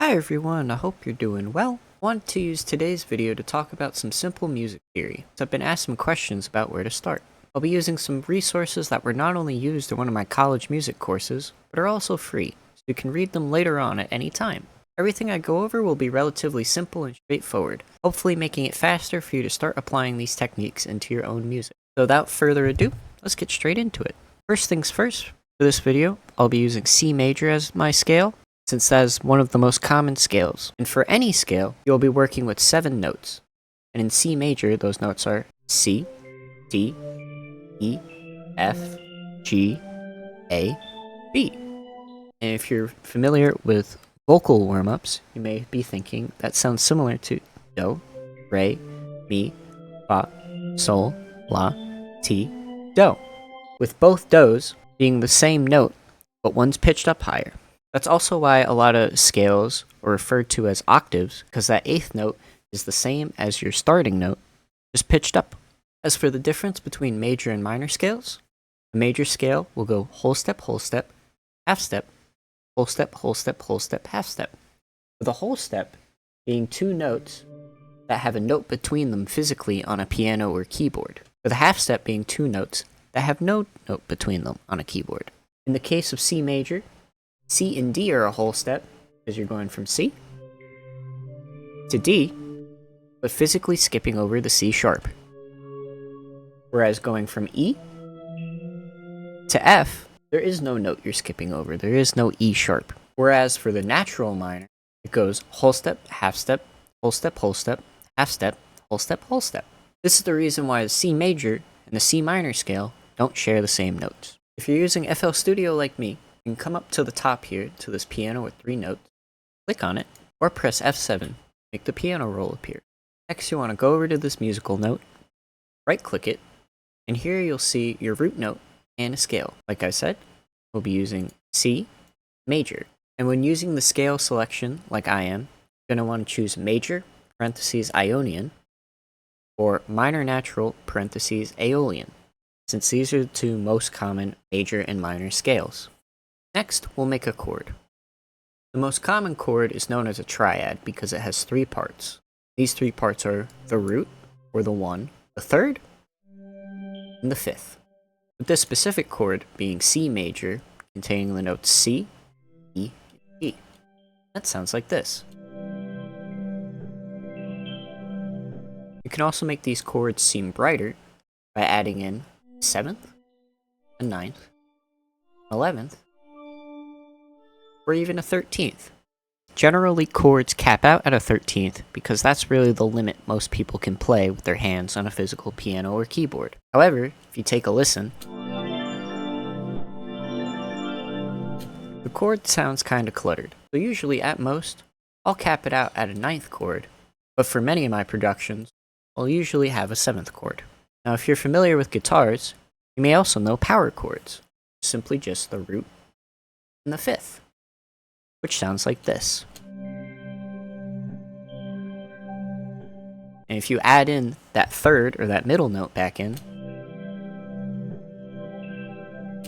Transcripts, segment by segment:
Hi everyone, I hope you're doing well. I want to use today's video to talk about some simple music theory, so I've been asked some questions about where to start. I'll be using some resources that were not only used in one of my college music courses, but are also free, so you can read them later on at any time. Everything I go over will be relatively simple and straightforward, hopefully making it faster for you to start applying these techniques into your own music. So without further ado, let's get straight into it. First things first, for this video, I'll be using C major as my scale, since that is one of the most common scales. And for any scale, you'll be working with 7 notes. And in C major, those notes are C, D, E, F, G, A, B. And if you're familiar with vocal warm-ups, you may be thinking that sounds similar to Do, Re, Mi, Fa, Sol, La, Ti, Do, with both Do's being the same note, but one's pitched up higher. That's also why a lot of scales are referred to as octaves, because that 8th note is the same as your starting note, just pitched up. As for the difference between major and minor scales, a major scale will go whole step, half step, whole step, whole step, whole step, half step. With a whole step being 2 notes that have a note between them physically on a piano or keyboard, with a half step being 2 notes that have no note between them on a keyboard. In the case of C major, C and D are a whole step, because you're going from C to D, but physically skipping over the C sharp. Whereas going from E to F, there is no note you're skipping over, there is no E sharp. Whereas for the natural minor, it goes whole step, half step, whole step, half step, whole step, whole step. This is the reason why the C major and the C minor scale don't share the same notes. If you're using FL Studio like me, you can come up to the top here to this piano with 3 notes, click on it, or press F7, make the piano roll appear. Next you want to go over to this musical note, right click it, and here you'll see your root note and a scale. Like I said, we'll be using C major. And when using the scale selection like I am, you're going to want to choose major, parentheses Ionian, or minor natural, parentheses Aeolian, since these are the 2 most common major and minor scales. Next, we'll make a chord. The most common chord is known as a triad because it has 3 parts. These 3 parts are the root, or the 1, the 3rd, and the 5th. With this specific chord being C major, containing the notes C, E, and G. That sounds like this. You can also make these chords seem brighter by adding in 7th, a 9th, 11th, or even a 13th. Generally, chords cap out at a 13th because that's really the limit most people can play with their hands on a physical piano or keyboard. However, if you take a listen, the chord sounds kinda cluttered, so usually at most, I'll cap it out at a 9th chord, but for many of my productions, I'll usually have a 7th chord. Now if you're familiar with guitars, you may also know power chords, simply just the root and the 5th. Which sounds like this. And if you add in that 3rd or that middle note back in,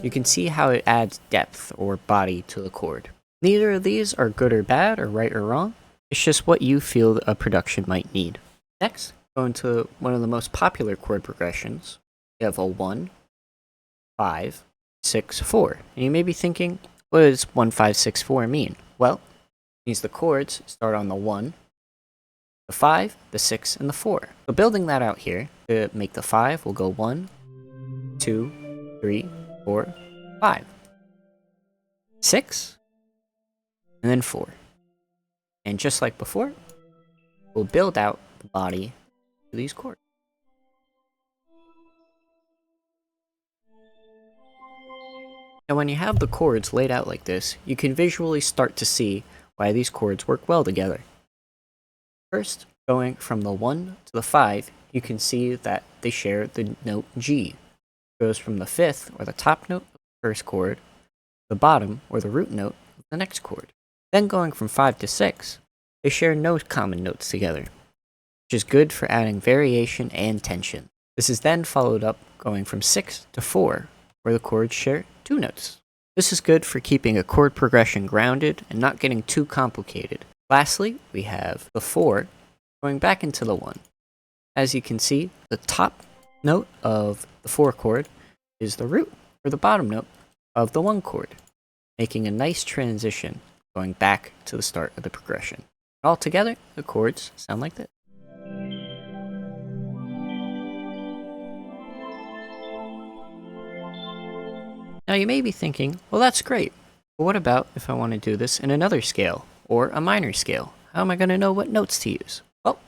you can see how it adds depth or body to the chord. Neither of these are good or bad or right or wrong, it's just what you feel a production might need. Next, go into one of the most popular chord progressions. You have a 1, 5, 6, 4. And you may be thinking, what does 1, 5, 6, 4 mean? Well, it means the chords start on the 1, the 5, the 6, and the 4. So building that out here, to make the 5, we'll go 1, 2, 3, 4, 5. 6, and then 4. And just like before, we'll build out the body to these chords. Now when you have the chords laid out like this, you can visually start to see why these chords work well together. First, going from the 1 to the 5, you can see that they share the note G. It goes from the 5th, or the top note of the first chord, to the bottom, or the root note of the next chord. Then going from 5 to 6, they share no common notes together, which is good for adding variation and tension. This is then followed up going from 6 to 4, where the chords share 2 notes. This is good for keeping a chord progression grounded and not getting too complicated, Lastly, we have the 4 going back into the 1. As you can see, the top note of the 4 chord is the root, or the bottom note of the 1 chord, making a nice transition going back to the start of the progression. Altogether, the chords sound like this. Now you may be thinking, well that's great, but what about if I want to do this in another scale, or a minor scale? How am I going to know what notes to use? Well,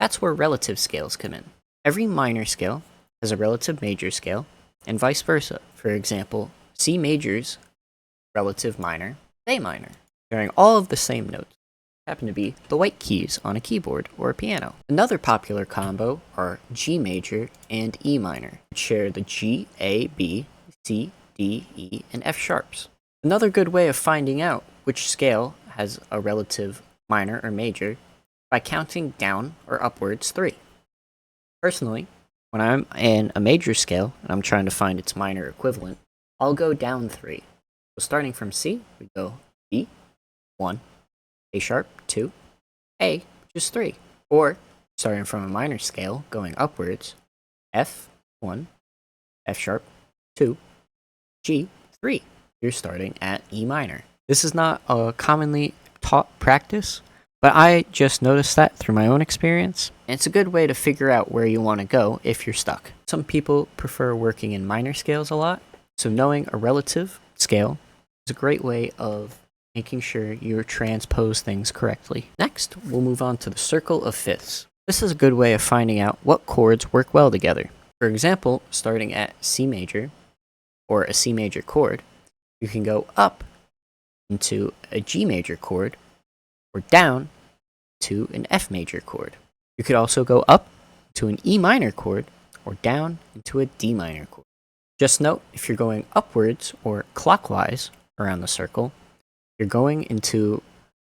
that's where relative scales come in. Every minor scale has a relative major scale, and vice versa. For example, C major's relative minor, A minor, sharing all of the same notes. Happen to be the white keys on a keyboard or a piano. Another popular combo are G major and E minor, which share the G, A, B, C, D, E, and F sharps. Another good way of finding out which scale has a relative minor or major by counting down or upwards 3. Personally, when I'm in a major scale and I'm trying to find its minor equivalent, I'll go down 3. So starting from C, we go B, 1, A sharp, 2, A, which is 3. Or, starting from a minor scale, going upwards, F, 1, F sharp, 2, G, 3. You're starting at E minor. This is not a commonly taught practice, but I just noticed that through my own experience, and it's a good way to figure out where you want to go if you're stuck. Some people prefer working in minor scales a lot, so knowing a relative scale is a great way of making sure you transpose things correctly. Next, we'll move on to the circle of fifths. This is a good way of finding out what chords work well together. For example, starting at C major, or a C major chord, you can go up into a G major chord, or down to an F major chord. You could also go up to an E minor chord, or down into a D minor chord. Just note, if you're going upwards or clockwise around the circle, you're going into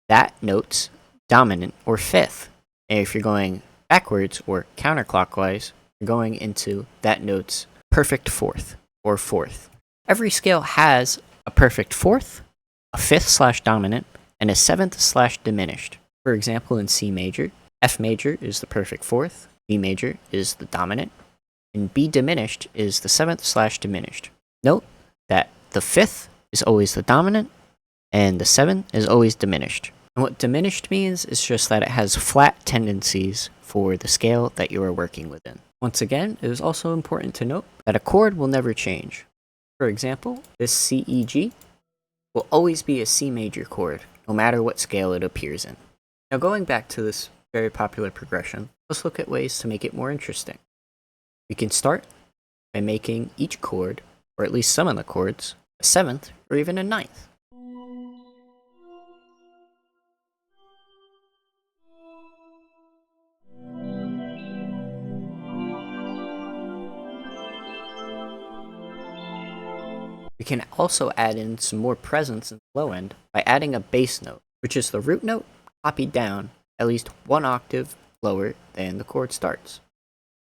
that note's dominant or fifth. And if you're going backwards or counterclockwise, you're going into that note's perfect fourth or fourth. Every scale has a perfect fourth, a fifth slash dominant, and a seventh slash diminished. For example, in C major, F major is the perfect fourth, B major is the dominant, and B diminished is the seventh slash diminished. Note that the fifth is always the dominant, and the seventh is always diminished. And what diminished means is just that it has flat tendencies for the scale that you are working within. Once again, it is also important to note that a chord will never change. For example, this C, E, G will always be a C major chord, no matter what scale it appears in. Now going back to this very popular progression, let's look at ways to make it more interesting. We can start by making each chord, or at least some of the chords, a seventh or even a ninth. We can also add in some more presence in the low end by adding a bass note, which is the root note copied down at least one octave lower than the chord starts.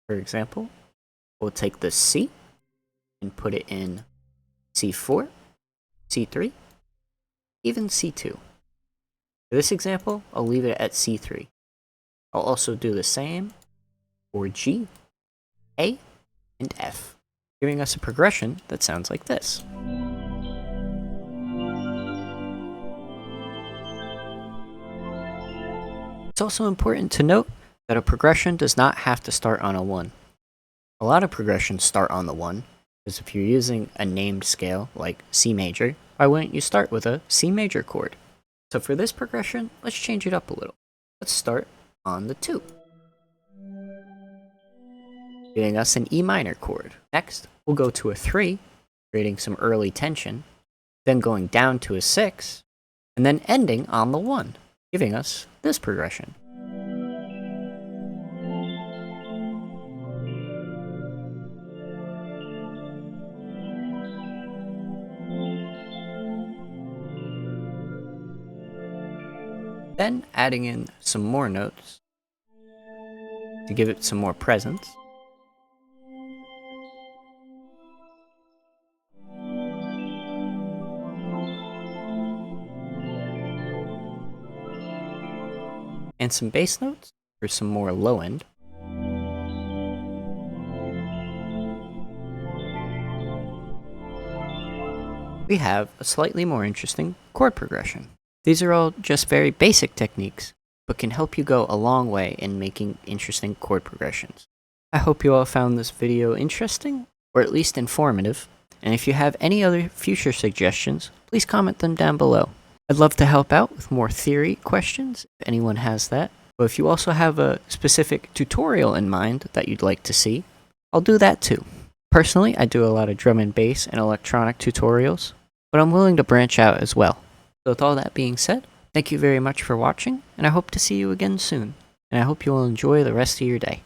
For example, we'll take the C and put it in C4, C3, even C2. For this example, I'll leave it at C3. I'll also do the same for G, A, and F, giving us a progression that sounds like this. It's also important to note that a progression does not have to start on a 1. A lot of progressions start on the 1, because if you're using a named scale like C major, why wouldn't you start with a C major chord? So for this progression, let's change it up a little. Let's start on the 2, giving us an E minor chord. Next, we'll go to a 3, creating some early tension, then going down to a 6, and then ending on the 1, giving us this progression. Then adding in some more notes to give it some more presence. and some bass notes for some more low end. We have a slightly more interesting chord progression. These are all just very basic techniques, but can help you go a long way in making interesting chord progressions. I hope you all found this video interesting, or at least informative, and if you have any other future suggestions, please comment them down below. I'd love to help out with more theory questions, if anyone has that, but if you also have a specific tutorial in mind that you'd like to see, I'll do that too. Personally, I do a lot of drum and bass and electronic tutorials, but I'm willing to branch out as well. So with all that being said, thank you very much for watching, and I hope to see you again soon, and I hope you will enjoy the rest of your day.